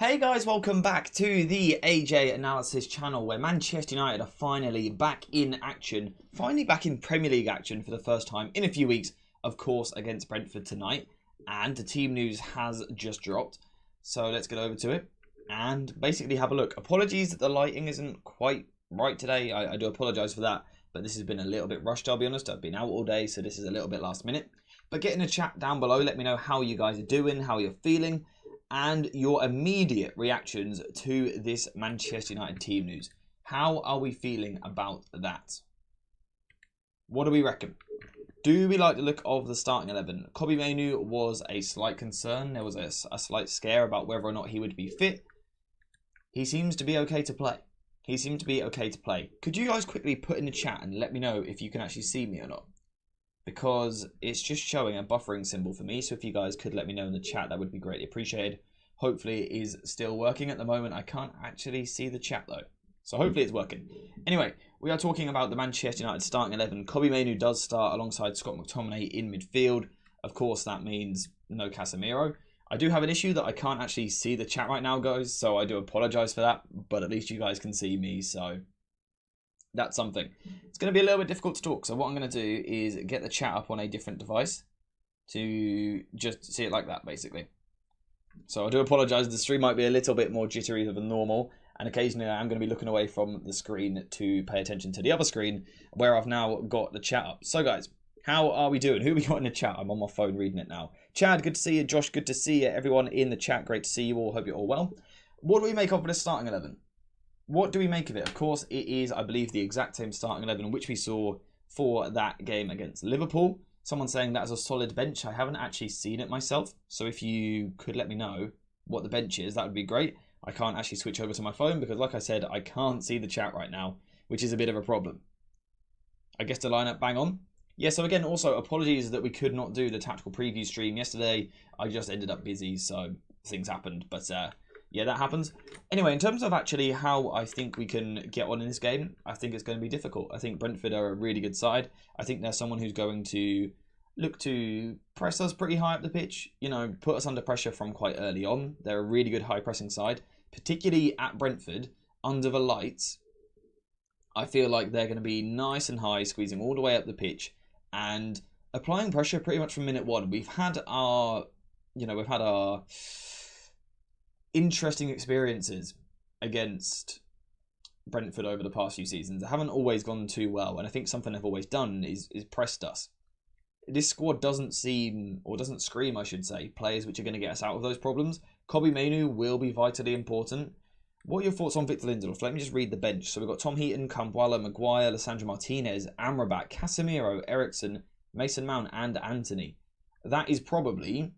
Hey guys, welcome back to the AJ Analysis channel where Manchester United are finally back in action, finally back in Premier League action for the first time in a few weeks, of course against Brentford tonight, and the team news has just dropped, so let's get over to it and basically have a look. Apologies that the lighting isn't quite right today, I do apologise for that, but this has been a little bit rushed, I'll be honest. I've been out all day, so this is a little bit last minute, but get in the chat down below, let me know how you guys are doing, how you're feeling, and your immediate reactions to this Manchester United team news. How are we feeling about that? What do we reckon? Do we like the look of the starting 11? Kobbie Mainoo was a slight concern. There was a slight scare about whether or not he would be fit. He seems to be okay to play. Could you guys quickly put in the chat and let me know if you can actually see me or not? Because it's just showing a buffering symbol for me, so if you guys could let me know in the chat, that would be greatly appreciated. Hopefully it is still working. At the moment I can't actually see the chat though, so hopefully it's working. Anyway, we are talking about the Manchester United starting 11. Kobbie Mainoo does start alongside Scott McTominay in midfield. Of course that means no Casemiro. I do have an issue that I can't actually see the chat right now, guys, so I do apologise for that, but at least you guys can see me, so that's something. It's going to be a little bit difficult to talk, so what I'm going to do is get the chat up on a different device to just see it like that, basically. So I do apologise, the stream might be a little bit more jittery than normal, and occasionally I am going to be looking away from the screen to pay attention to the other screen, where I've now got the chat up. So guys, how are we doing? Who we got in the chat? I'm on my phone reading it now. Chad, good to see you. Josh, good to see you. Everyone in the chat, great to see you all. Hope you're all well. What do we make of this starting 11? What do we make of it? Of course, it is, I believe, the exact same starting 11 which we saw for that game against Liverpool. Someone saying that's a solid bench. I haven't actually seen it myself, so if you could let me know what the bench is, that would be great. I can't actually switch over to my phone because, like I said, I can't see the chat right now, which is a bit of a problem. I guess the lineup bang on. Yeah, so again, also apologies that we could not do the tactical preview stream yesterday. I just ended up busy, so things happened, but yeah, that happens. Anyway, in terms of actually how I think we can get on in this game, I think it's going to be difficult. I think Brentford are a really good side. I think they're someone who's going to look to press us pretty high up the pitch, you know, put us under pressure from quite early on. They're a really good high pressing side, particularly at Brentford, under the lights. I feel like they're going to be nice and high, squeezing all the way up the pitch and applying pressure pretty much from minute one. We've had our interesting experiences against Brentford over the past few seasons. They haven't always gone too well, and I think something they've always done is pressed us. This squad doesn't seem, or doesn't scream, I should say, players which are going to get us out of those problems. Kobbie Mainoo will be vitally important. What are your thoughts on Victor Lindelof? Let me just read the bench. So we've got Tom Heaton, Kambwala, Maguire, Lissandro Martinez, Amrabat, Casemiro, Eriksen, Mason Mount, and Anthony. That is probably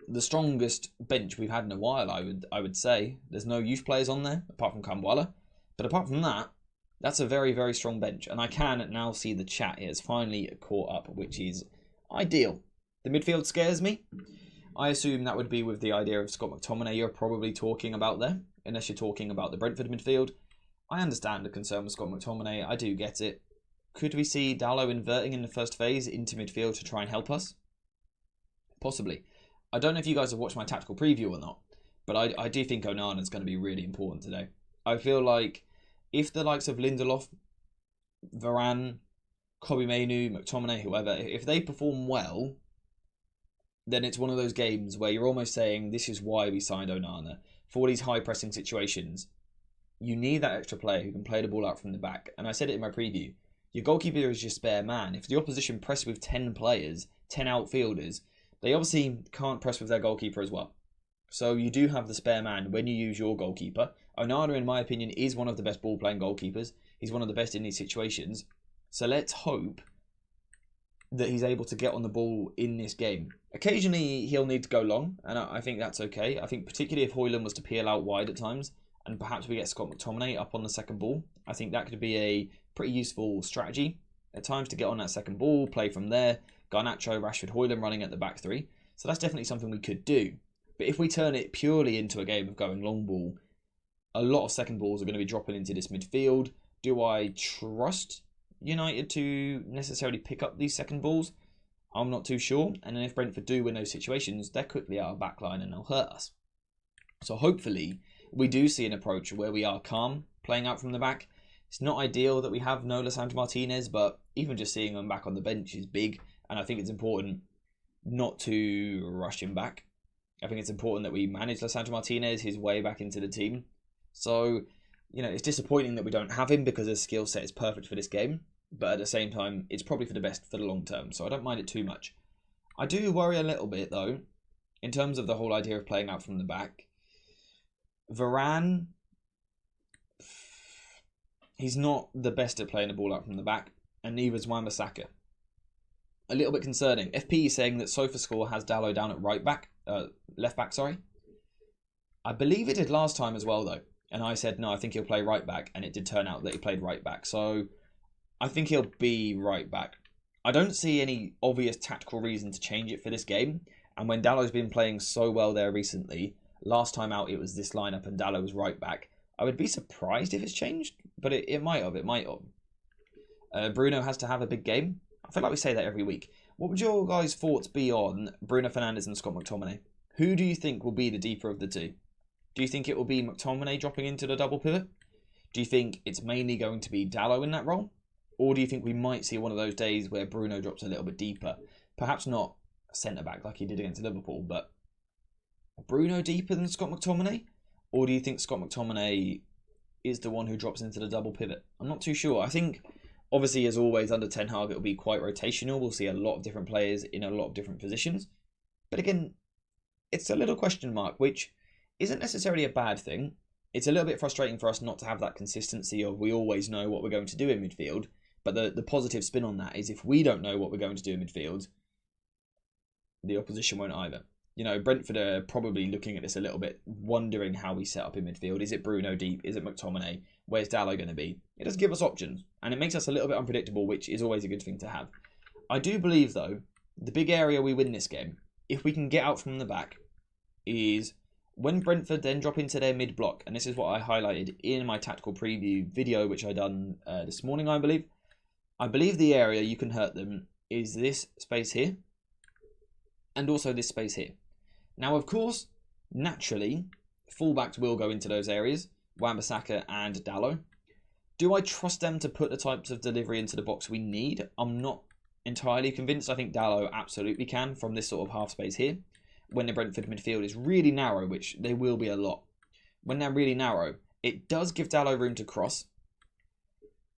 the strongest bench we've had in a while, I would say. There's no youth players on there, apart from Kambwala. But apart from that, that's a very, very strong bench. And I can now see the chat here has finally caught up, which is ideal. The midfield scares me. I assume that would be with the idea of Scott McTominay you're probably talking about there, unless you're talking about the Brentford midfield. I understand the concern with Scott McTominay. I do get it. Could we see Dalot inverting in the first phase into midfield to try and help us? Possibly. I don't know if you guys have watched my tactical preview or not, but I do think Onana is going to be really important today. I feel like if the likes of Lindelof, Varane, Kobbie Mainoo, McTominay, whoever, if they perform well, then it's one of those games where you're almost saying this is why we signed Onana. For these high pressing situations, you need that extra player who can play the ball out from the back. And I said it in my preview, your goalkeeper is your spare man. If the opposition press with 10 players, 10 outfielders, they obviously can't press with their goalkeeper as well. So you do have the spare man when you use your goalkeeper. Onana, in my opinion, is one of the best ball-playing goalkeepers. He's one of the best in these situations. So let's hope that he's able to get on the ball in this game. Occasionally, he'll need to go long, and I think that's okay. I think particularly if Højlund was to peel out wide at times, and perhaps we get Scott McTominay up on the second ball, I think that could be a pretty useful strategy at times to get on that second ball, play from there. Garnacho, Rashford, Højlund running at the back three. So that's definitely something we could do. But if we turn it purely into a game of going long ball, a lot of second balls are going to be dropping into this midfield. Do I trust United to necessarily pick up these second balls? I'm not too sure. And then if Brentford do win those situations, they're quickly out of backline and they'll hurt us. So hopefully we do see an approach where we are calm, playing out from the back. It's not ideal that we have no Lisandro Martinez, but even just seeing him back on the bench is big. And I think it's important not to rush him back. I think it's important that we manage Lisandro Martinez his way back into the team. So, you know, it's disappointing that we don't have him because his skill set is perfect for this game. But at the same time, it's probably for the best for the long term. So I don't mind it too much. I do worry a little bit, though, in terms of the whole idea of playing out from the back. Varane, he's not the best at playing the ball out from the back, and neither is Wan-Bissaka. A little bit concerning. FP is saying that SofaScore has Dalot down at left back, sorry. I believe it did last time as well, though. And I said, no, I think he'll play right back, and it did turn out that he played right back. So I think he'll be right back. I don't see any obvious tactical reason to change it for this game. And when Dalot's been playing so well there recently, last time out it was this lineup and Dalot was right back. I would be surprised if it's changed, but it might have. Bruno has to have a big game. I feel like we say that every week. What would your guys' thoughts be on Bruno Fernandes and Scott McTominay? Who do you think will be the deeper of the two? Do you think it will be McTominay dropping into the double pivot? Do you think it's mainly going to be Dalot in that role? Or do you think we might see one of those days where Bruno drops a little bit deeper? Perhaps not a centre-back like he did against Liverpool, but Bruno deeper than Scott McTominay? Or do you think Scott McTominay is the one who drops into the double pivot? I'm not too sure. I think, obviously, as always, under Ten Hag, it'll be quite rotational. We'll see a lot of different players in a lot of different positions. But again, it's a little question mark, which isn't necessarily a bad thing. It's a little bit frustrating for us not to have that consistency of we always know what we're going to do in midfield. But the positive spin on that is if we don't know what we're going to do in midfield, the opposition won't either. You know, Brentford are probably looking at this a little bit, wondering how we set up in midfield. Is it Bruno deep? Is it McTominay? Where's Dalot going to be? It does give us options, and it makes us a little bit unpredictable, which is always a good thing to have. I do believe, though, the big area we win this game, if we can get out from the back, is when Brentford then drop into their mid-block, and this is what I highlighted in my tactical preview video, which I done this morning, I believe. I believe the area you can hurt them is this space here, and also this space here. Now, of course, naturally, fullbacks will go into those areas, Wan-Bissaka and Dalot. Do I trust them to put the types of delivery into the box we need? I'm not entirely convinced. I think Dalot absolutely can from this sort of half space here. When the Brentford midfield is really narrow, which they will be a lot. When they're really narrow, it does give Dalot room to cross.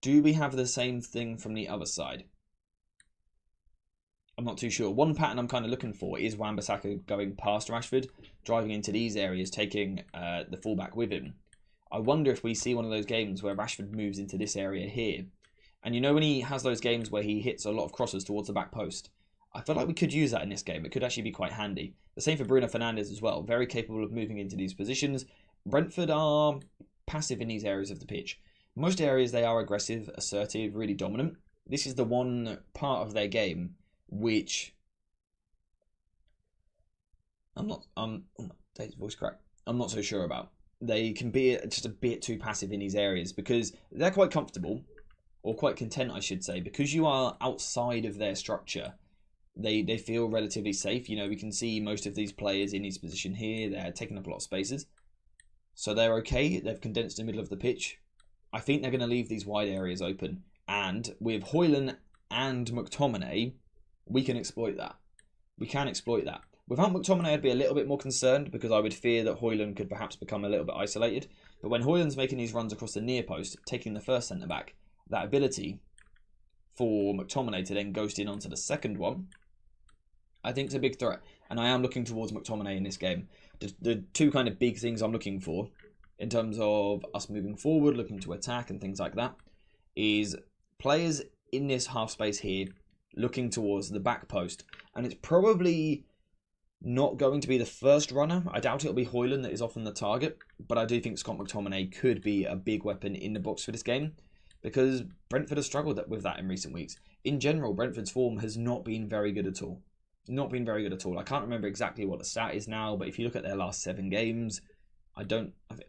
Do we have the same thing from the other side? I'm not too sure. One pattern I'm kind of looking for is Wan-Bissaka going past Rashford, driving into these areas, taking the fullback with him. I wonder if we see one of those games where Rashford moves into this area here. And you know when he has those games where he hits a lot of crosses towards the back post? I feel like we could use that in this game. It could actually be quite handy. The same for Bruno Fernandes as well. Very capable of moving into these positions. Brentford are passive in these areas of the pitch. Most areas they are aggressive, assertive, really dominant. This is the one part of their game which I'm not so sure about. They can be just a bit too passive in these areas because they're quite comfortable, or quite content, I should say, because you are outside of their structure. They feel relatively safe. You know, we can see most of these players in his position here. They're taking up a lot of spaces. So they're okay. They've condensed the middle of the pitch. I think they're going to leave these wide areas open. And with Højlund and McTominay, we can exploit that. We can exploit that. Without McTominay, I'd be a little bit more concerned because I would fear that Højlund could perhaps become a little bit isolated. But when Højlund's making these runs across the near post, taking the first centre-back, that ability for McTominay to then ghost in onto the second one, I think it's a big threat. And I am looking towards McTominay in this game. The two kind of big things I'm looking for in terms of us moving forward, looking to attack and things like that, is players in this half space here looking towards the back post. And it's probably not going to be the first runner. I doubt it'll be Højlund that is often the target. But I do think Scott McTominay could be a big weapon in the box for this game, because Brentford has struggled with that in recent weeks. In general, Brentford's form has not been very good at all. Not been very good at all. I can't remember exactly what the stat is now, but if you look at their last 7 games, have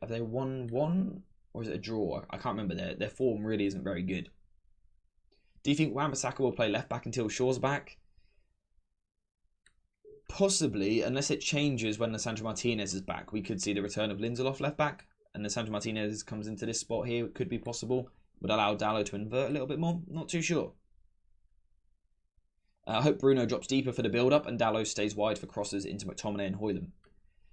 they won one? Or is it a draw? I can't remember. Their form really isn't very good. Do you think Wan-Bissaka will play left back until Shaw's back? possibly, unless it changes when Lisandro Martinez is back, we could see the return of Lindelof left back. And Lisandro Martinez comes into this spot here. It could be possible. Would allow Dalot to invert a little bit more. Not too sure. I hope Bruno drops deeper for the build-up and Dalot stays wide for crosses into McTominay and Højlund.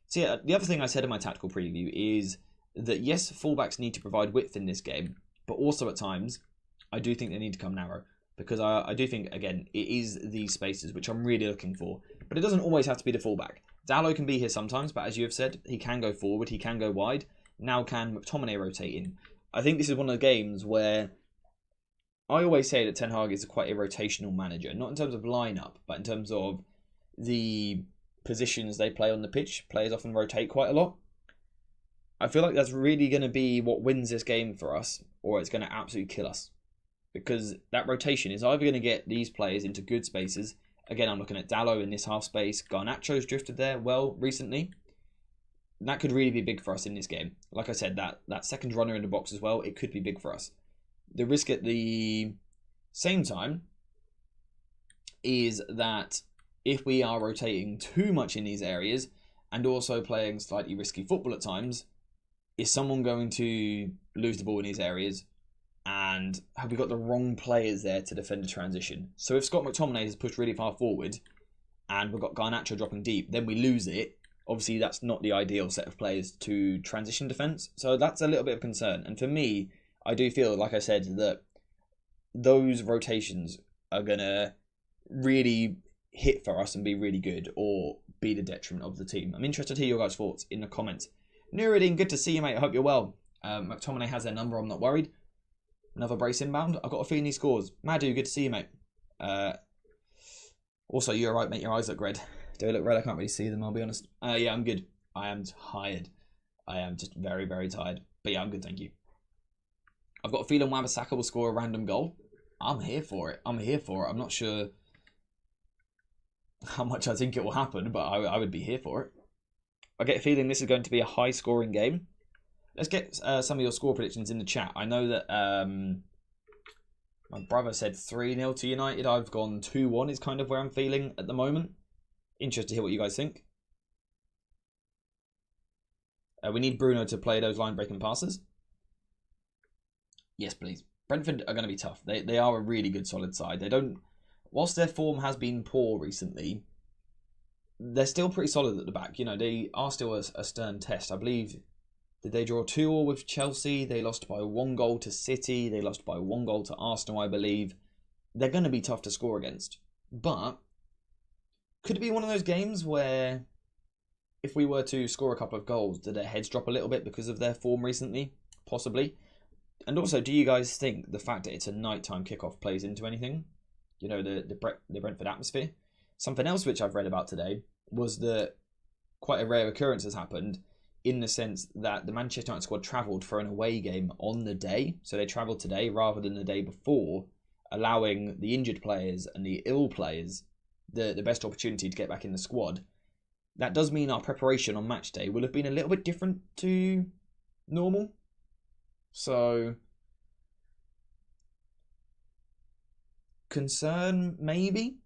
So yeah, the other thing I said in my tactical preview is that yes, fullbacks need to provide width in this game, but also at times, I do think they need to come narrow. Because I do think, again, it is these spaces which I'm really looking for. But it doesn't always have to be the fullback. Dalot can be here sometimes, but as you have said, he can go forward, he can go wide. Now can McTominay rotate in? I think this is one of the games where I always say that Ten Hag is quite a rotational manager. Not in terms of lineup, but in terms of the positions they play on the pitch. Players often rotate quite a lot. I feel like that's really going to be what wins this game for us, or it's going to absolutely kill us. Because that rotation is either going to get these players into good spaces. Again, I'm looking at Dalot in this half space. Garnacho's drifted there well recently. That could really be big for us in this game. Like I said, that second runner in the box as well, it could be big for us. The risk at the same time is that if we are rotating too much in these areas and also playing slightly risky football at times, is someone going to lose the ball in these areas? And have we got the wrong players there to defend the transition? So if Scott McTominay has pushed really far forward and we've got Garnacho dropping deep, then we lose it. Obviously, that's not the ideal set of players to transition defence. So that's a little bit of concern. And for me, I do feel, like I said, that those rotations are going to really hit for us and be really good or be the detriment of the team. I'm interested to hear your guys' thoughts in the comments. Nuruddin, good to see you, mate. I hope you're well. McTominay has their number. I'm not worried. Another brace inbound. I've got a feeling he scores. Madhu, good to see you, mate. Also, you're right, mate. Your eyes look red. Do they look red? I can't really see them, I'll be honest. Yeah, I'm good. I am tired. I am just very, very tired. But yeah, I'm good, thank you. I've got a feeling Wan-Bissaka will score a random goal. I'm here for it. I'm here for it. I'm not sure how much I think it will happen, but I would be here for it. I get a feeling this is going to be a high-scoring game. Let's get some of your score predictions in the chat. I know that my brother said 3-0 to United. I've gone 2-1 is kind of where I'm feeling at the moment. Interested to hear what you guys think. We need Bruno to play those line-breaking passes. Yes, please. Brentford are going to be tough. They are a really good, solid side. They don't... Whilst their form has been poor recently, they're still pretty solid at the back. You know, they are still a stern test. I believe... Did they draw 2-2 with Chelsea? They lost by 1 goal to City. They lost by 1 goal to Arsenal, I believe. They're going to be tough to score against. But could it be one of those games where if we were to score a couple of goals, do their heads drop a little bit because of their form recently? Possibly. And also, do you guys think the fact that it's a nighttime kickoff plays into anything? You know, the Brentford atmosphere? Something else which I've read about today was that quite a rare occurrence has happened, in the sense that the Manchester United squad travelled for an away game on the day. So they travelled today rather than the day before, allowing the injured players and the ill players the best opportunity to get back in the squad. That does mean our preparation on match day will have been a little bit different to normal. So, concern maybe.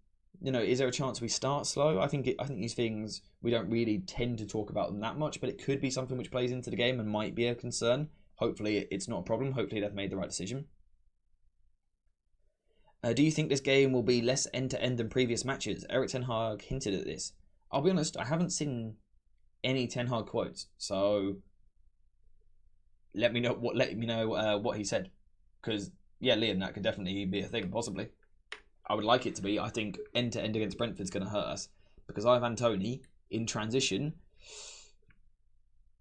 You know, is there a chance we start slow? I think these things, we don't really tend to talk about them that much, but it could be something which plays into the game and might be a concern. Hopefully it's not a problem. Hopefully they've made the right decision. Do you think this game will be less end-to-end than previous matches? Erik Ten Hag hinted at this. I'll be honest, I haven't seen any Ten Hag quotes, so let me know what he said. Because, yeah, Liam, that could definitely be a thing, possibly. I would like it to be. I think end-to-end against Brentford's going to hurt us. Because Ivan Toney, in transition,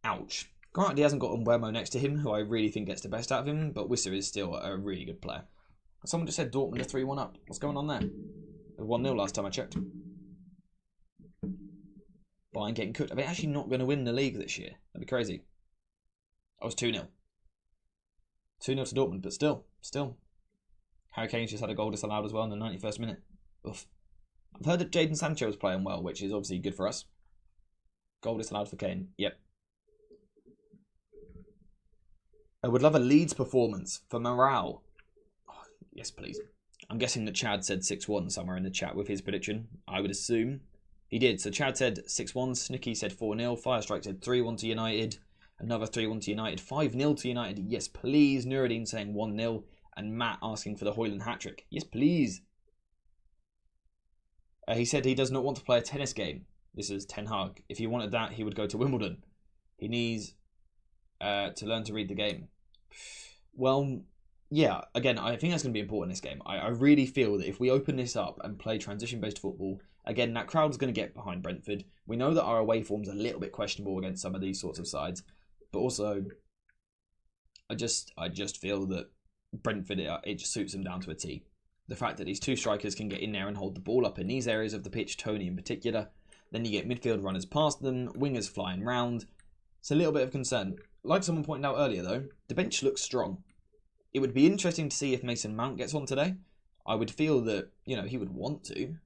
ouch. Granted, he hasn't got Mbeumo next to him, who I really think gets the best out of him, but Wissa is still a really good player. Someone just said Dortmund are 3-1 up. What's going on there? They were 1-0 last time I checked. Bayern getting cooked. Are they actually not going to win the league this year? That'd be crazy. I was 2-0. 2-0 to Dortmund, but still. Harry Kane's just had a goal disallowed as well in the 91st minute. Oof. I've heard that Jadon Sancho was playing well, which is obviously good for us. Goal disallowed for Kane. Yep. I would love a Leeds performance for morale. Oh, yes, please. I'm guessing that Chad said 6-1 somewhere in the chat with his prediction. I would assume. He did. So Chad said 6-1, Snicky said 4-0, Firestrike said 3-1 to United, another 3-1 to United, 5-0 to United, yes please, Nuruddin saying 1-0, and Matt asking for the Højlund hat-trick, yes please. He said he does not want to play a tennis game. This is Ten Hag. If he wanted that, he would go to Wimbledon. He needs to learn to read the game. Well, yeah, again, I think that's going to be important in this game. I really feel that if we open this up and play transition-based football, again, that crowd's going to get behind Brentford. We know that our away form's a little bit questionable against some of these sorts of sides, but also, I just feel that Brentford, it just suits them down to a T. The fact that these two strikers can get in there and hold the ball up in these areas of the pitch, Tony in particular, then you get midfield runners past them, wingers flying round. It's a little bit of concern. Like someone pointed out earlier, though, the bench looks strong. It would be interesting to see if Mason Mount gets on today. I would feel that, he would want to.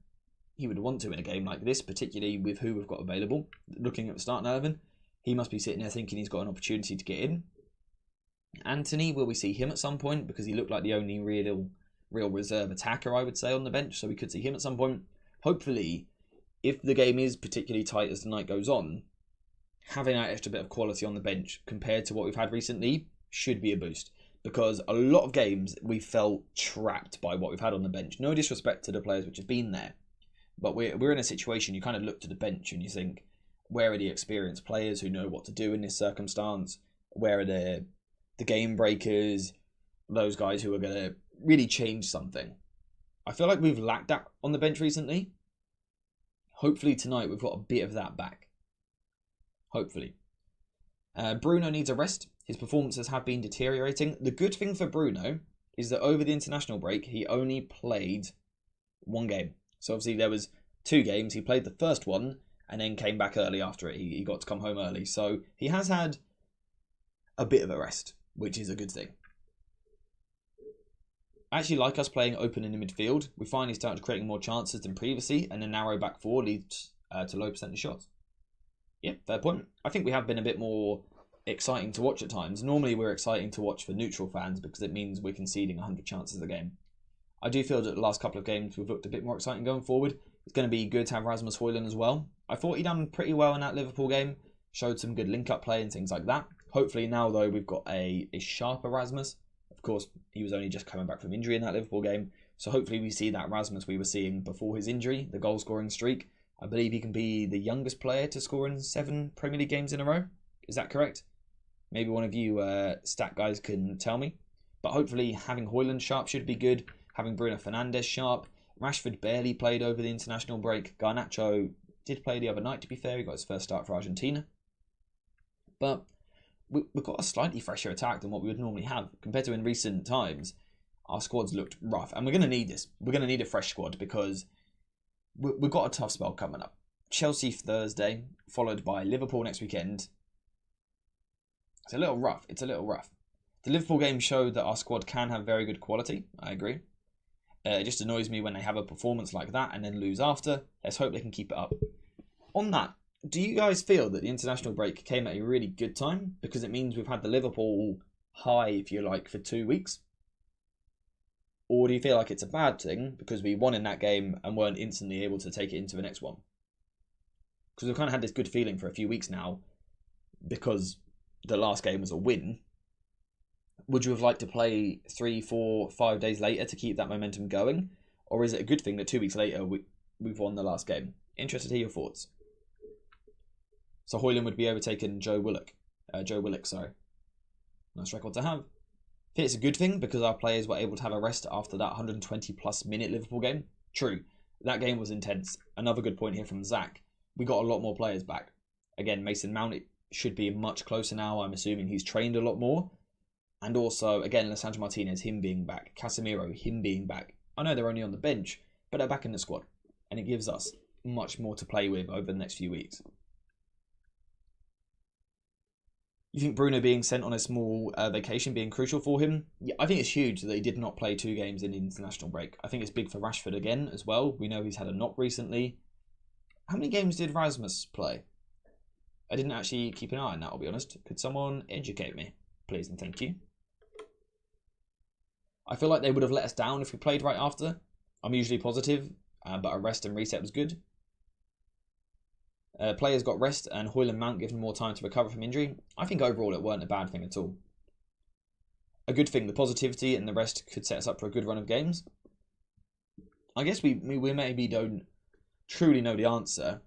He would want to in a game like this, particularly with who we've got available. Looking at the starting 11, he must be sitting there thinking he's got an opportunity to get in. Anthony, will we see him at some point? Because he looked like the only real reserve attacker, I would say, on the bench. So we could see him at some point. Hopefully, if the game is particularly tight as the night goes on, having that extra bit of quality on the bench compared to what we've had recently should be a boost. Because a lot of games we felt trapped by what we've had on the bench. No disrespect to the players which have been there. But we're in a situation, you kind of look to the bench and you think, where are the experienced players who know what to do in this circumstance? Where are the game breakers? Those guys who are going to really change something. I feel like we've lacked that on the bench recently. Hopefully tonight we've got a bit of that back. Hopefully. Bruno needs a rest. His performances have been deteriorating. The good thing for Bruno is that over the international break, he only played one game. So obviously there was 2 games. He played the first one and then came back early after it. He got to come home early. So he has had a bit of a rest, which is a good thing. I actually like us playing open in the midfield. We finally started creating more chances than previously, and the narrow back 4 leads to low percentage shots. Yeah, fair point. I think we have been a bit more exciting to watch at times. Normally we're exciting to watch for neutral fans because it means we're conceding 100 chances a game. I do feel that the last couple of games we've looked a bit more exciting going forward. It's going to be good to have Rasmus Højlund as well. I thought he done pretty well in that Liverpool game. Showed some good link-up play and things like that. Hopefully now, though, we've got a sharper Rasmus. Of course, he was only just coming back from injury in that Liverpool game. So hopefully we see that Rasmus we were seeing before his injury, the goal-scoring streak. I believe he can be the youngest player to score in 7 Premier League games in a row. Is that correct? Maybe one of you stat guys can tell me. But hopefully having Højlund sharp should be good. Having Bruno Fernandes sharp. Rashford barely played over the international break. Garnacho did play the other night, to be fair. He got his first start for Argentina. But we've got a slightly fresher attack than what we would normally have. Compared to in recent times, our squad's looked rough. And we're going to need this. We're going to need a fresh squad because we've got a tough spell coming up. Chelsea Thursday, followed by Liverpool next weekend. It's a little rough. The Liverpool game showed that our squad can have very good quality. I agree. It just annoys me when they have a performance like that and then lose after. Let's hope they can keep it up. On that, do you guys feel that the international break came at a really good time? Because it means we've had the Liverpool high, if you like, for 2 weeks? Or do you feel like it's a bad thing because we won in that game and weren't instantly able to take it into the next one? Because we've kind of had this good feeling for a few weeks now because the last game was a win. Would you have liked to play 3, 4, 5 days later to keep that momentum going? Or is it a good thing that 2 weeks later we've won the last game? Interested to hear your thoughts. So Højlund would be overtaken Joe Willock. Nice record to have. I think it's a good thing because our players were able to have a rest after that 120 plus minute Liverpool game. True, that game was intense. Another good point here from Zach. We got a lot more players back. Again, Mason Mount should be much closer now. I'm assuming he's trained a lot more. And also, again, Lisandro Martinez, him being back. Casemiro, him being back. I know they're only on the bench, but they're back in the squad. And it gives us much more to play with over the next few weeks. You think Bruno being sent on a small vacation being crucial for him? Yeah, I think it's huge that he did not play 2 games in the international break. I think it's big for Rashford again as well. We know he's had a knock recently. How many games did Rasmus play? I didn't actually keep an eye on that, I'll be honest. Could someone educate me? Please and thank you. I feel like they would have let us down if we played right after. I'm usually positive, but a rest and reset was good. Players got rest and Hoyland Mount given more time to recover from injury. I think overall it weren't a bad thing at all. A good thing, the positivity and the rest could set us up for a good run of games. I guess we maybe don't truly know the answer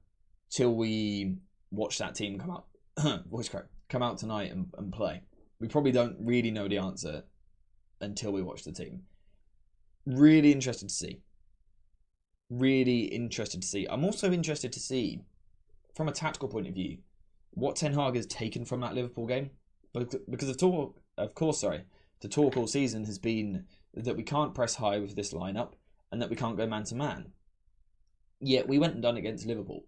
till we watch that team come out. Voice crack. Come out tonight and play. We probably don't really know the answer until we watch the team. Really interested to see. Really interested to see. I'm also interested to see, from a tactical point of view, what Ten Hag has taken from that Liverpool game. Because the talk all season has been that we can't press high with this lineup and that we can't go man to man. Yet we went and done it against Liverpool.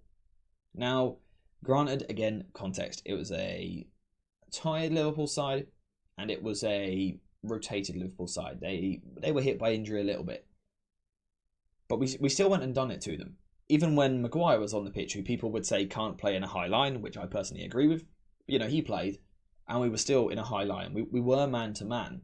Now, granted, again, context, it was a tired Liverpool side and it was a rotated Liverpool side. They were hit by injury a little bit. But we still went and done it to them. Even when Maguire was on the pitch, who people would say can't play in a high line, which I personally agree with, he played, and we were still in a high line. We were man to man.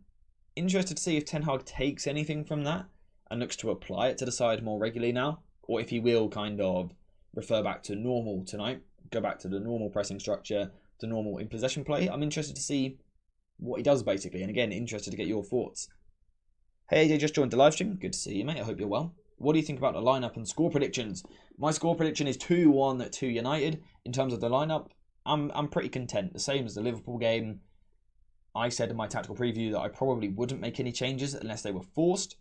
Interested to see if Ten Hag takes anything from that and looks to apply it to the side more regularly now, or if he will kind of refer back to normal tonight, go back to the normal pressing structure, to normal in possession play. I'm interested to see what he does basically, and again, interested to get your thoughts. Hey AJ, just joined the live stream. Good to see you, mate. I hope you're well. What do you think about the lineup and score predictions? My score prediction is 2-1 to United. In terms of the lineup, I'm pretty content. The same as the Liverpool game. I said in my tactical preview that I probably wouldn't make any changes unless they were forced.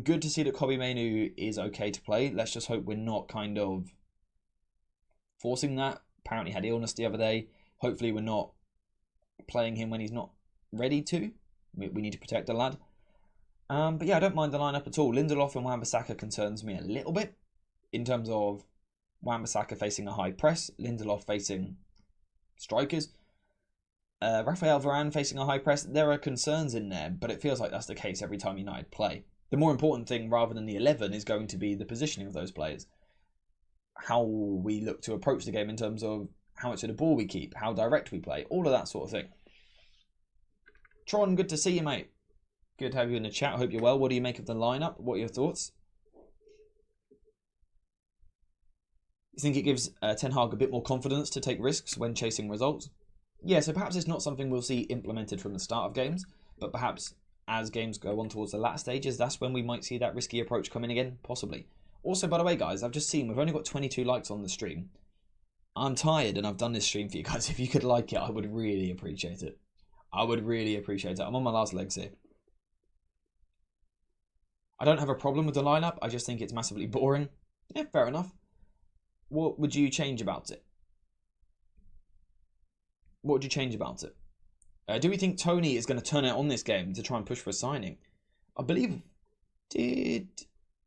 Good to see that Kobbie Mainoo is okay to play. Let's just hope we're not kind of forcing that. Apparently had illness the other day. Hopefully we're not playing him when he's not ready to. We need to protect the lad. But yeah, I don't mind the lineup at all. Lindelof and Wan-Bissaka concerns me a little bit in terms of Wan-Bissaka facing a high press, Lindelof facing strikers, Rafael Varane facing a high press. There are concerns in there, but it feels like that's the case every time United play. The more important thing, rather than the 11, is going to be the positioning of those players. How we look to approach the game in terms of how much of the ball we keep, how direct we play, all of that sort of thing. Tron, good to see you, mate. Good to have you in the chat. I hope you're well. What do you make of the lineup? What are your thoughts? You think it gives Ten Hag a bit more confidence to take risks when chasing results? Yeah, so perhaps it's not something we'll see implemented from the start of games, but perhaps as games go on towards the latter stages, that's when we might see that risky approach come in again, possibly. Also, by the way, guys, I've just seen we've only got 22 likes on the stream. I'm tired and I've done this stream for you guys. If you could like it, I would really appreciate it. I would really appreciate it. I'm on my last legs here. I don't have a problem with the lineup. I just think it's massively boring. Yeah, fair enough. What would you change about it? What would you change about it? Do we think Tony is going to turn out on this game to try and push for a signing? I believe, did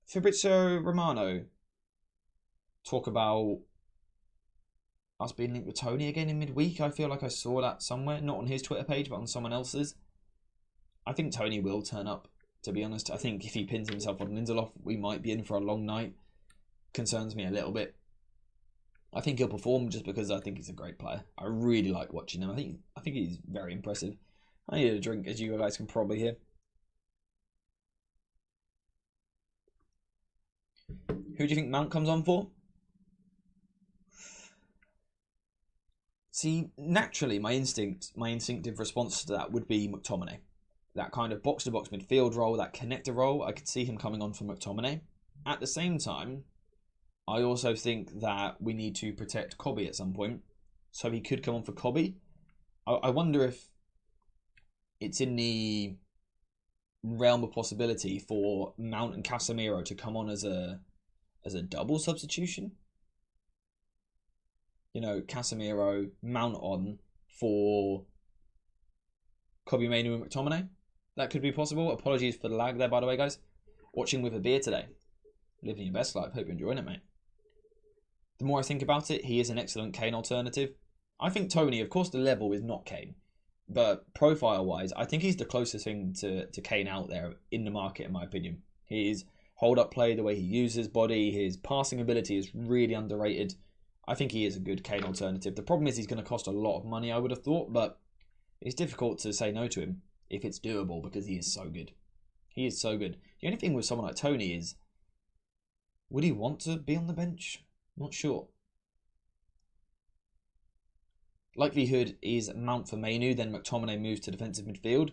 Fabrizio Romano talk about us being linked with Tony again in midweek? I feel like I saw that somewhere, not on his Twitter page, but on someone else's. I think Tony will turn up, to be honest. I think if he pins himself on Lindelof, we might be in for a long night. Concerns me a little bit. I think he'll perform just because I think he's a great player. I really like watching him. I think he's very impressive. I need a drink, as you guys can probably hear. Who do you think Mount comes on for? See, naturally, my instinctive response to that would be McTominay. That kind of box-to-box midfield role, that connector role, I could see him coming on for McTominay. At the same time, I also think that we need to protect Kobbie at some point. So he could come on for Kobbie. I wonder if it's in the realm of possibility for Mount and Casemiro to come on as a double substitution. Casemiro, Mount on for Kobbie Mainoo and McTominay. That could be possible. Apologies for the lag there, by the way, guys. Watching with a beer today. Living your best life. Hope you're enjoying it, mate. The more I think about it, he is an excellent Kane alternative. I think Tony, of course, the level is not Kane. But profile-wise, I think he's the closest thing to Kane out there in the market, in my opinion. His hold-up play, the way he uses his body, his passing ability is really underrated. I think he is a good Kane alternative. The problem is he's going to cost a lot of money, I would have thought, but it's difficult to say no to him if it's doable because he is so good. He is so good. The only thing with someone like Tony is, would he want to be on the bench? Not sure. Likelihood is Mount for Mainu, then McTominay moves to defensive midfield.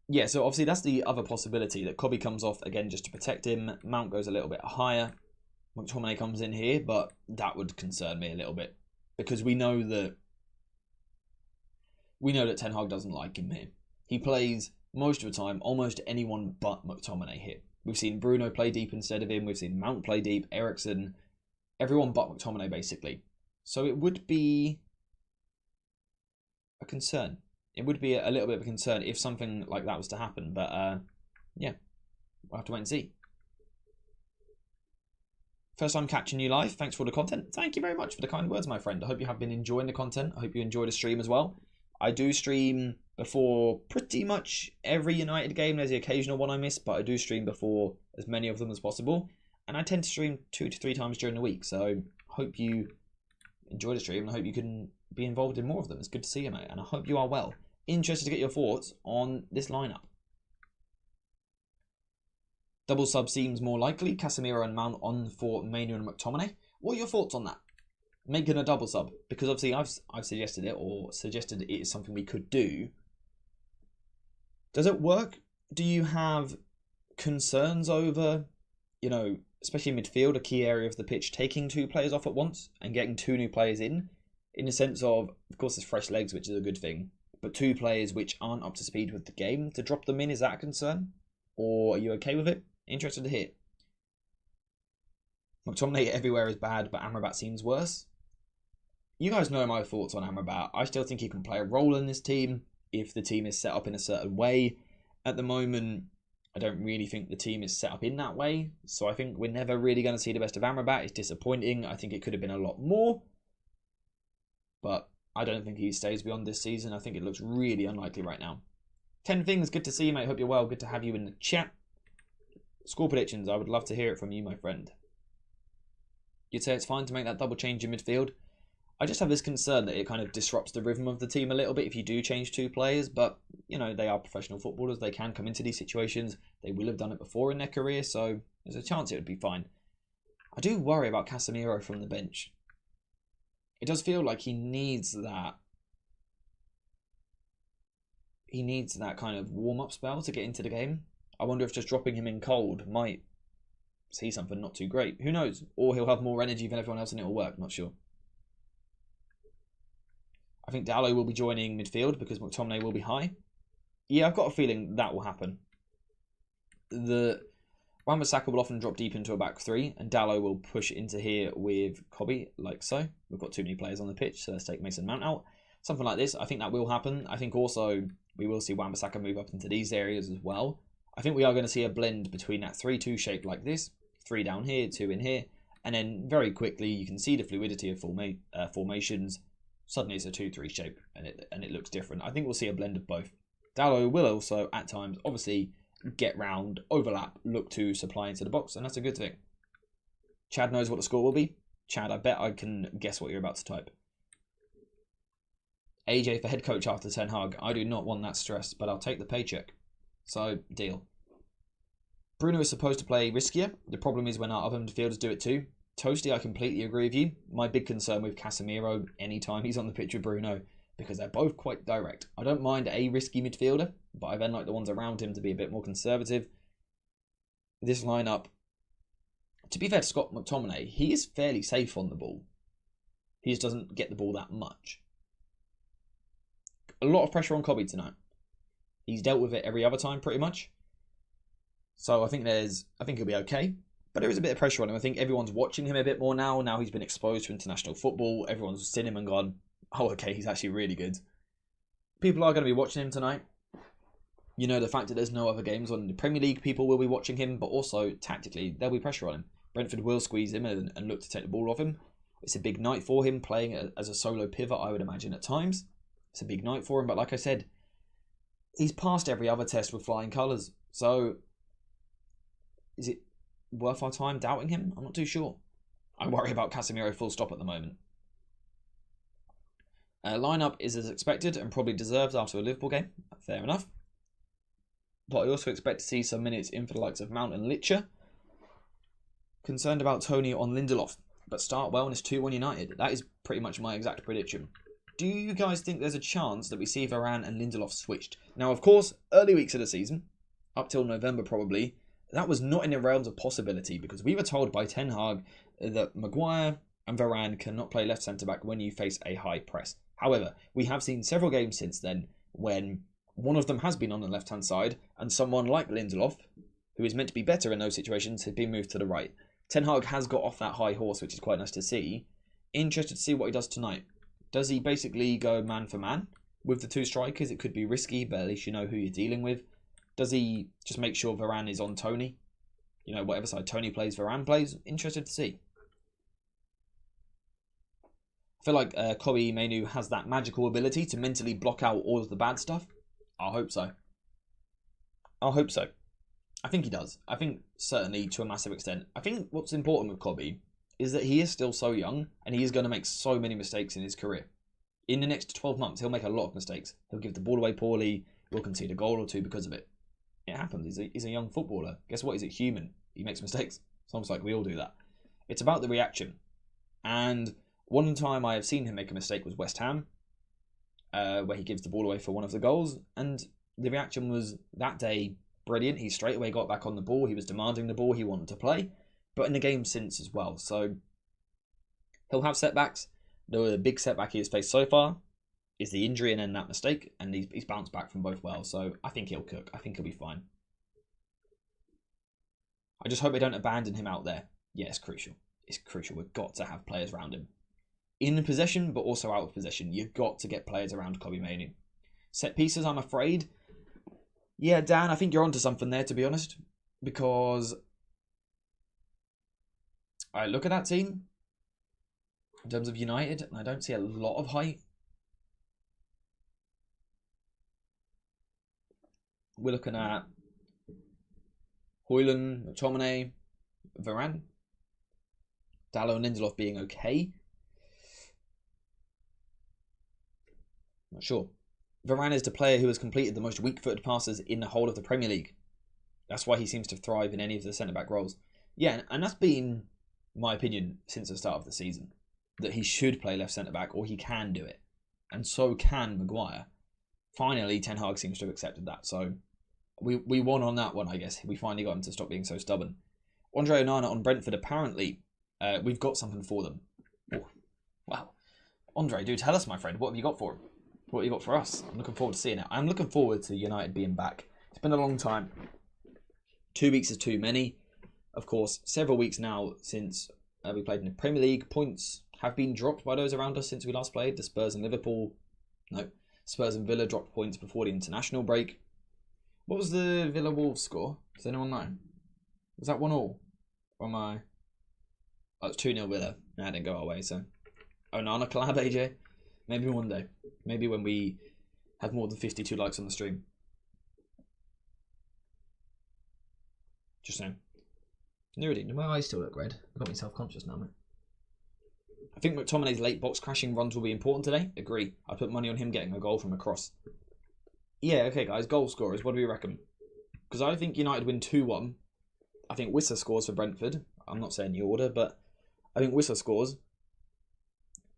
Yeah, so obviously that's the other possibility, that Cobby comes off again just to protect him. Mount goes a little bit higher. McTominay comes in here, but that would concern me a little bit, because we know that Ten Hag doesn't like him here. He plays most of the time almost anyone but McTominay here. We've seen Bruno play deep instead of him. We've seen Mount play deep, Eriksen, everyone but McTominay basically. So it would be a concern. It would be a little bit of a concern if something like that was to happen. But yeah, we'll have to wait and see. First time catching you live. Thanks for the content. Thank you very much for the kind words, my friend. I hope you have been enjoying the content. I hope you enjoyed the stream as well. I do stream before pretty much every United game. There's the occasional one I miss, but I do stream before as many of them as possible. And I tend to stream 2 to 3 times during the week. So I hope you enjoy the stream, and I hope you can be involved in more of them. It's good to see you, mate. And I hope you are well. Interested to get your thoughts on this lineup. Double sub seems more likely. Casemiro and Mount on for Mainu and McTominay. What are your thoughts on that? Making a double sub, because obviously I've suggested it, or suggested it is something we could do. Does it work? Do you have concerns over, you know, especially midfield, a key area of the pitch, taking 2 players off at once and getting 2 new players in the sense of course, there's fresh legs, which is a good thing, but 2 players which aren't up to speed with the game, to drop them in, is that a concern? Or are you okay with it? Interested to hear. McTominay everywhere is bad, but Amrabat seems worse. You guys know my thoughts on Amrabat. I still think he can play a role in this team if the team is set up in a certain way. At the moment, I don't really think the team is set up in that way. So I think we're never really going to see the best of Amrabat. It's disappointing. I think it could have been a lot more. But I don't think he stays beyond this season. I think it looks really unlikely right now. 10 things. Good to see you, mate. Hope you're well. Good to have you in the chat. Score predictions. I would love to hear it from you, my friend. You'd say it's fine to make that double change in midfield. I just have this concern that it kind of disrupts the rhythm of the team a little bit if you do change 2 players. But, you know, they are professional footballers. They can come into these situations. They will have done it before in their career. So there's a chance it would be fine. I do worry about Casemiro from the bench. It does feel like he needs that. He needs that kind of warm-up spell to get into the game. I wonder if just dropping him in cold might see something not too great. Who knows? Or he'll have more energy than everyone else and it will work. Not sure. I think Dalot will be joining midfield because McTominay will be high. Yeah, I've got a feeling that will happen. Wan-Bissaka will often drop deep into a back 3, and Dalot will push into here with Cobby, like so. We've got too many players on the pitch, so let's take Mason Mount out. Something like this. I think that will happen. I think also we will see Wan-Bissaka move up into these areas as well. I think we are going to see a blend between that 3-2 shape like this, 3 down here, 2 in here, and then very quickly you can see the fluidity of formations. Suddenly it's a 2-3 shape, and it looks different. I think we'll see a blend of both. Dalot will also, at times, obviously get round, overlap, look to supply into the box, and that's a good thing. Chad knows what the score will be. Chad, I bet I can guess what you're about to type. AJ for head coach after Ten Hag. I do not want that stress, but I'll take the paycheck. So, deal. Bruno is supposed to play riskier. The problem is when our other midfielders do it too. Toasty, I completely agree with you. My big concern with Casemiro anytime he's on the pitch with Bruno, because they're both quite direct. I don't mind a risky midfielder, but I then like the ones around him to be a bit more conservative. This lineup, to be fair to Scott McTominay, he is fairly safe on the ball. He just doesn't get the ball that much. A lot of pressure on Cobby tonight. He's dealt with it every other time pretty much. So I think he'll be okay. But there is a bit of pressure on him. I think everyone's watching him a bit more now. Now he's been exposed to international football. Everyone's seen him and gone, oh, okay, he's actually really good. People are going to be watching him tonight. You know, the fact that there's no other games on in the Premier League, people will be watching him. But also, tactically, there'll be pressure on him. Brentford will squeeze him and look to take the ball off him. It's a big night for him, playing as a solo pivot, I would imagine, at times. It's a big night for him. But like I said, he's passed every other test with flying colours. So, is it worth our time doubting him? I'm not too sure. I worry about Casemiro full stop at the moment. Lineup is as expected and probably deserved after a Liverpool game. Fair enough. But I also expect to see some minutes in for the likes of Mount and Licher. Concerned about Tony on Lindelof, but start well and it's 2-1 United. That is pretty much my exact prediction. Do you guys think there's a chance that we see Varane and Lindelof switched? Now, of course, early weeks of the season, up till November probably, that was not in the realms of possibility because we were told by Ten Hag that Maguire and Varane cannot play left centre-back when you face a high press. However, we have seen several games since then when one of them has been on the left-hand side and someone like Lindelof, who is meant to be better in those situations, has been moved to the right. Ten Hag has got off that high horse, which is quite nice to see. Interested to see what he does tonight. Does he basically go man for man with the two strikers? It could be risky, but at least you know who you're dealing with. Does he just make sure Varane is on Tony? You know, whatever side Tony plays, Varane plays. Interested to see. I feel like Kobbie Mainoo has that magical ability to mentally block out all of the bad stuff. I hope so. I hope so. I think he does. I think certainly to a massive extent. I think what's important with Kobbie is that he is still so young and he is going to make so many mistakes in his career. In the next 12 months, he'll make a lot of mistakes. He'll give the ball away poorly. He'll concede a goal or two because of it. It happens. He's a young footballer. Guess what? He's a human. He makes mistakes. It's almost like we all do that. It's about the reaction. And one time I have seen him make a mistake was West Ham, where he gives the ball away for one of the goals. And the reaction was that day brilliant. He straight away got back on the ball. He was demanding the ball. He wanted to play. But in the game since as well. So he'll have setbacks. The big setback he has faced so far is the injury and then that mistake. And he's bounced back from both well. So I think he'll cook. I think he'll be fine. I just hope they don't abandon him out there. Yeah, it's crucial. It's crucial. We've got to have players around him. In possession, but also out of possession. You've got to get players around Kobbie Mainoo. Set pieces, I'm afraid. Yeah, Dan, I think you're onto something there, to be honest. Because I look at that team in terms of United, and I don't see a lot of height. We're looking at Højlund, McTominay, Varane, Dalot and Lindelof being okay. Not sure. Varane is the player who has completed the most weak-footed passes in the whole of the Premier League. That's why he seems to thrive in any of the centre-back roles. Yeah, and that's been my opinion since the start of the season. That he should play left centre-back, or he can do it. And so can Maguire. Finally, Ten Hag seems to have accepted that. So we won on that one, I guess. We finally got him to stop being so stubborn. Andre Onana on Brentford, apparently, we've got something for them. Oh, wow. Andre, do tell us, my friend, what have you got for him? What have you got for us? I'm looking forward to seeing it. I'm looking forward to United being back. It's been a long time. 2 weeks is too many. Of course, several weeks now since we played in the Premier League. Points have been dropped by those around us since we last played. The Spurs and Liverpool. No, Spurs and Villa dropped points before the international break. What was the Villa Wolves score? Does anyone know? Was that 1-1? Or am I? Oh, it's 2-0 Villa. No, it didn't go our way, so. Onana collab, AJ. Maybe one day. Maybe when we have more than 52 likes on the stream. Just saying. Nuruddin, my eyes still look red. I've got me self-conscious now, mate. I think McTominay's late box crashing runs will be important today. Agree. I put money on him getting a goal from a cross. Yeah, okay, guys. Goal scorers. What do we reckon? Because I think United win 2-1. I think Wissa scores for Brentford. I'm not saying the order, but I think Wissa scores.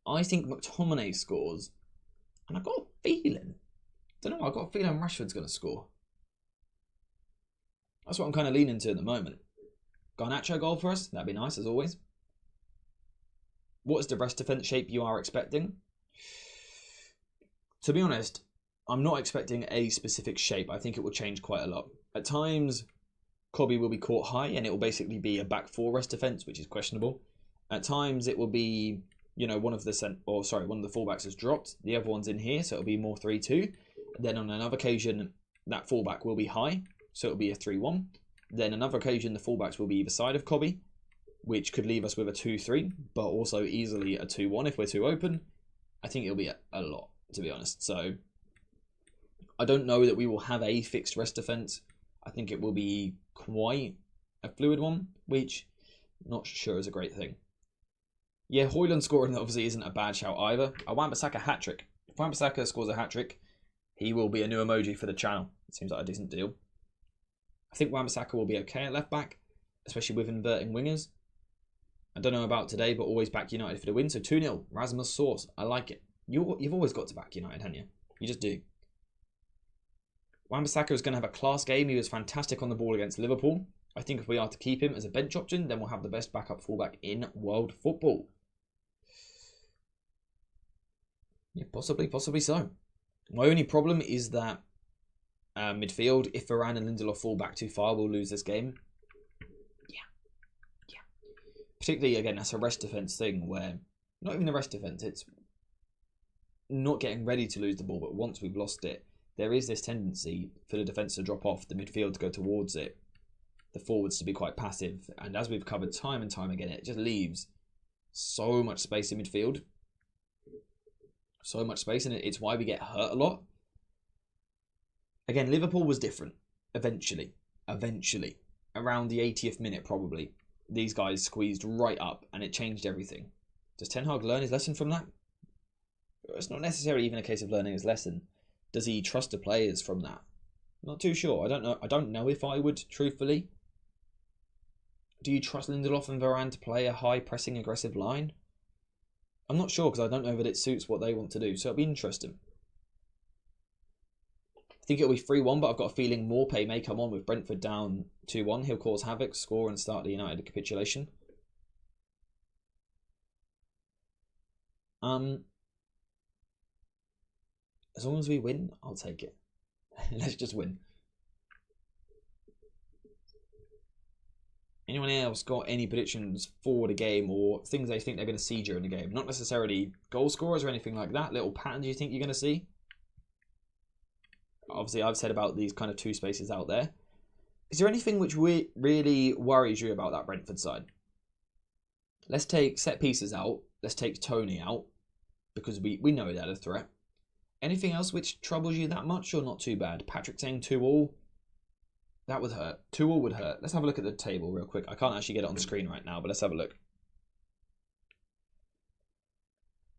I think McTominay scores. And I've got a feeling. I don't know. I've got a feeling Rashford's going to score. That's what I'm kind of leaning to at the moment. Garnacho goal for us. That'd be nice, as always. What is the rest defence shape you are expecting? To be honest, I'm not expecting a specific shape. I think it will change quite a lot. At times, Kobbie will be caught high, and it will basically be a back four rest defence, which is questionable. At times, it will be, you know, one of the fullbacks has dropped. The other one's in here, so it'll be more 3-2. Then on another occasion, that fullback will be high, so it'll be a 3-1. Then another occasion, the fullbacks will be either side of Kobbie, which could leave us with a 2-3, but also easily a 2-1 if we're too open. I think it'll be a lot, to be honest. So I don't know that we will have a fixed rest defence. I think it will be quite a fluid one, which I'm not sure is a great thing. Yeah, Højlund scoring obviously isn't a bad shout either. A Wan-Bissaka hat-trick. If Wan-Bissaka scores a hat-trick, he will be a new emoji for the channel. It seems like a decent deal. I think Wan-Bissaka will be okay at left-back, especially with inverting wingers. I don't know about today, but always back United for the win. So 2-0, Rasmus Source. I like it. You've always got to back United, haven't you? You just do. Wan-Bissaka is going to have a class game. He was fantastic on the ball against Liverpool. I think if we are to keep him as a bench option, then we'll have the best backup fullback in world football. Yeah, possibly so. My only problem is that midfield, if Varane and Lindelof fall back too far, we'll lose this game. Yeah. Particularly, again, that's a rest defence thing where, not even the rest defence, it's not getting ready to lose the ball, but once we've lost it, there is this tendency for the defence to drop off, the midfield to go towards it, the forwards to be quite passive, and as we've covered time and time again, it just leaves so much space in midfield. So much space, and it's why we get hurt a lot. Again, Liverpool was different. Eventually. Around the 80th minute, probably. These guys squeezed right up, and it changed everything. Does Ten Hag learn his lesson from that? It's not necessarily even a case of learning his lesson. Does he trust the players from that? Not too sure. I don't know if I would, truthfully. Do you trust Lindelof and Varane to play a high pressing aggressive line? I'm not sure because I don't know that it suits what they want to do, so it'll be interesting. I think it'll be 3-1, but I've got a feeling Morpay may come on with Brentford down 2-1. He'll cause havoc, score and start the United capitulation. As long as we win, I'll take it. Let's just win. Anyone else got any predictions for the game or things they think they're going to see during the game? Not necessarily goal scorers or anything like that. Little patterns you think you're going to see? Obviously, I've said about these kind of two spaces out there. Is there anything which really worries you about that Brentford side? Let's take set pieces out. Let's take Tony out because we know they're a threat. Anything else which troubles you that much or not too bad? Patrick saying 2-2. That would hurt. 2-2 would hurt. Let's have a look at the table real quick. I can't actually get it on screen right now, but let's have a look.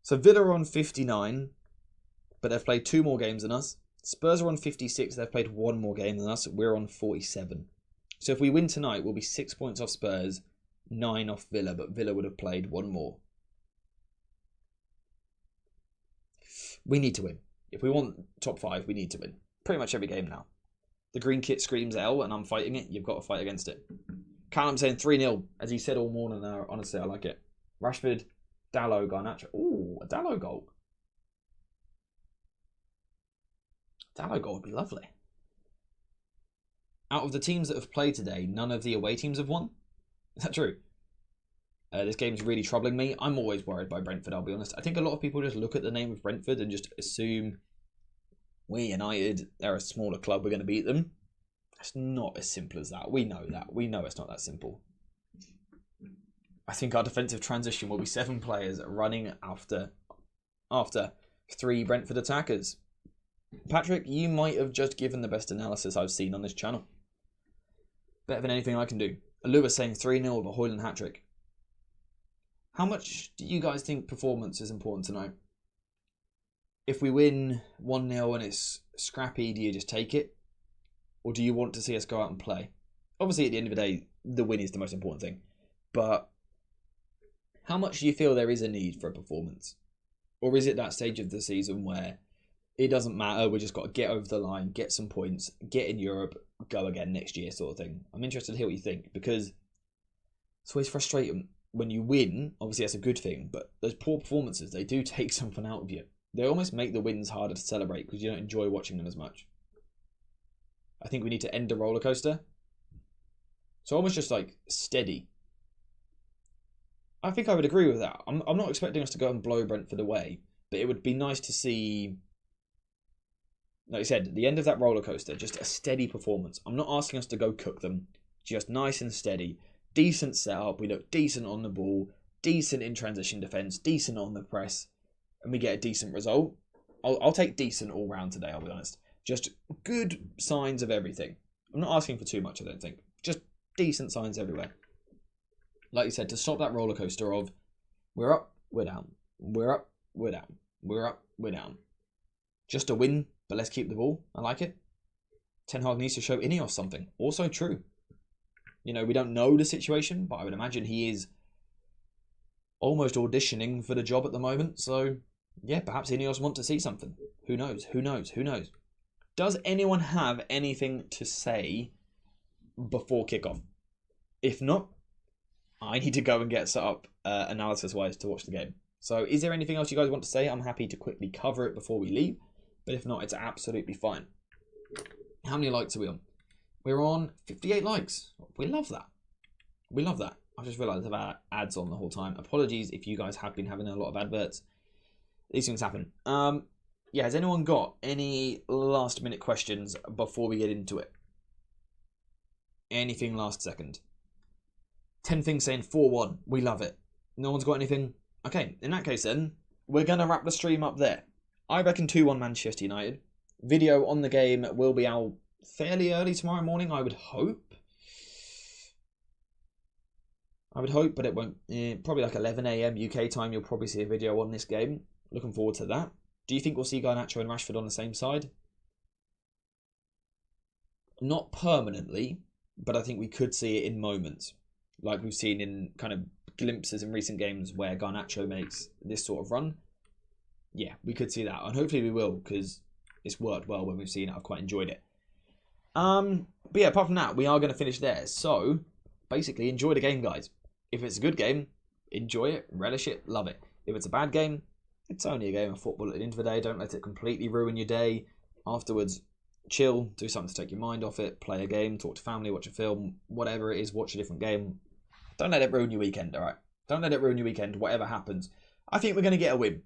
So Villa are on 59, but they've played 2 more games than us. Spurs are on 56. They've played 1 more game than us. We're on 47. So if we win tonight, we'll be 6 points off Spurs, 9 off Villa, but Villa would have played 1 more. We need to win. If we want top 5, we need to win. Pretty much every game now. The green kit screams L and I'm fighting it. You've got to fight against it. Callum saying 3-0, as he said all morning now. Honestly, I like it. Rashford, Dalot, Garnacho. Ooh, a Dalot goal. Dalot goal would be lovely. Out of the teams that have played today, none of the away teams have won. Is that true? This game's really troubling me. I'm always worried by Brentford, I'll be honest. I think a lot of people just look at the name of Brentford and just assume we United, they're a smaller club, we're going to beat them. It's not as simple as that. We know that. We know it's not that simple. I think our defensive transition will be 7 players running after 3 Brentford attackers. Patrick, you might have just given the best analysis I've seen on this channel. Better than anything I can do. Lewis saying 3-0 with a Højlund hat-trick. How much do you guys think performance is important tonight? If we win 1-0 and it's scrappy, do you just take it? Or do you want to see us go out and play? Obviously, at the end of the day, the win is the most important thing. But how much do you feel there is a need for a performance? Or is it that stage of the season where it doesn't matter, we just got to get over the line, get some points, get in Europe, go again next year sort of thing? I'm interested to hear what you think, because it's always frustrating. When you win, obviously that's a good thing, but those poor performances, they do take something out of you. They almost make the wins harder to celebrate because you don't enjoy watching them as much. I think we need to end the roller coaster. So almost just like steady. I think I would agree with that. I'm not expecting us to go and blow Brentford away, but it would be nice to see, like I said, at the end of that roller coaster, just a steady performance. I'm not asking us to go cook them, just nice and steady. Decent setup, we look decent on the ball, decent in transition defence, decent on the press, and we get a decent result. I'll take decent all round today, I'll be honest. Just good signs of everything. I'm not asking for too much, I don't think. Just decent signs everywhere. Like you said, to stop that roller coaster of we're up, we're down, we're up, we're down, we're up, we're down. Just a win, but let's keep the ball. I like it. Ten Hag needs to show Ineos something. Also true. You know, we don't know the situation, but I would imagine he is almost auditioning for the job at the moment. So yeah, perhaps Ineos want to see something. Who knows? Who knows? Who knows? Does anyone have anything to say before kickoff? If not, I need to go and get set up analysis-wise to watch the game. So is there anything else you guys want to say? I'm happy to quickly cover it before we leave. But if not, it's absolutely fine. How many likes are we on? We're on 58 likes. We love that. We love that. I've just realised I've had ads on the whole time. Apologies if you guys have been having a lot of adverts. These things happen. Yeah, has anyone got any last minute questions before we get into it? Anything last second? 10 things saying 4-1. We love it. No one's got anything? Okay, in that case then, we're going to wrap the stream up there. I reckon 2-1 Manchester United. Video on the game will be out fairly early tomorrow morning, I would hope. But it won't. Probably like 11 AM UK time, you'll probably see a video on this game. Looking forward to that. Do you think we'll see Garnacho and Rashford on the same side? Not permanently, but I think we could see it in moments. Like we've seen in kind of glimpses in recent games where Garnacho makes this sort of run. Yeah, we could see that. And hopefully we will, because it's worked well when we've seen it. I've quite enjoyed it. But yeah, apart from that, we are going to finish there. So, basically, enjoy the game, guys. If it's a good game, enjoy it, relish it, love it. If it's a bad game, it's only a game of football at the end of the day. Don't let it completely ruin your day. Afterwards, chill, do something to take your mind off it, play a game, talk to family, watch a film, whatever it is, watch a different game. Don't let it ruin your weekend, alright? Don't let it ruin your weekend, whatever happens. I think we're going to get a win.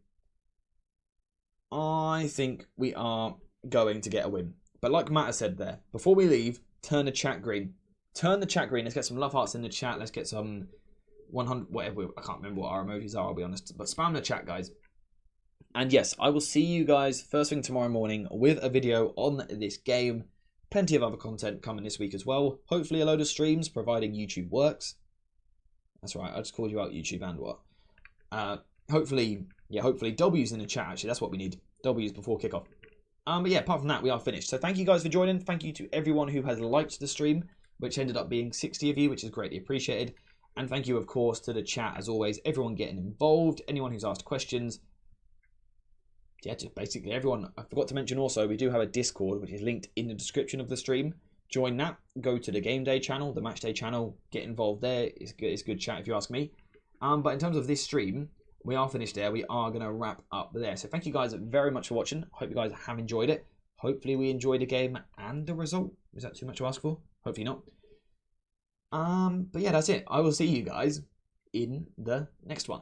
I think we are going to get a win. But like Matt has said there, before we leave, turn the chat green. Turn the chat green. Let's get some love hearts in the chat. Let's get some 100, whatever. I can't remember what our emojis are, I'll be honest. But spam the chat, guys. And yes, I will see you guys first thing tomorrow morning with a video on this game. Plenty of other content coming this week as well. Hopefully a load of streams, providing YouTube works. That's right, I just called you out, YouTube, and what? Hopefully W's in the chat, actually. That's what we need. W's before kickoff. But yeah, apart from that, we are finished. So thank you guys for joining. Thank you to everyone who has liked the stream, which ended up being 60 of you, which is greatly appreciated. And thank you, of course, to the chat, as always. Everyone getting involved. Anyone who's asked questions. Yeah, just basically everyone. I forgot to mention also, we do have a Discord, which is linked in the description of the stream. Join that. Go to the game day channel, the match day channel. Get involved there. It's good chat if you ask me. But in terms of this stream, we are finished there. We are going to wrap up there. So thank you guys very much for watching. Hope you guys have enjoyed it. Hopefully we enjoyed the game and the result. Is that too much to ask for? Hopefully not. But yeah, that's it. I will see you guys in the next one.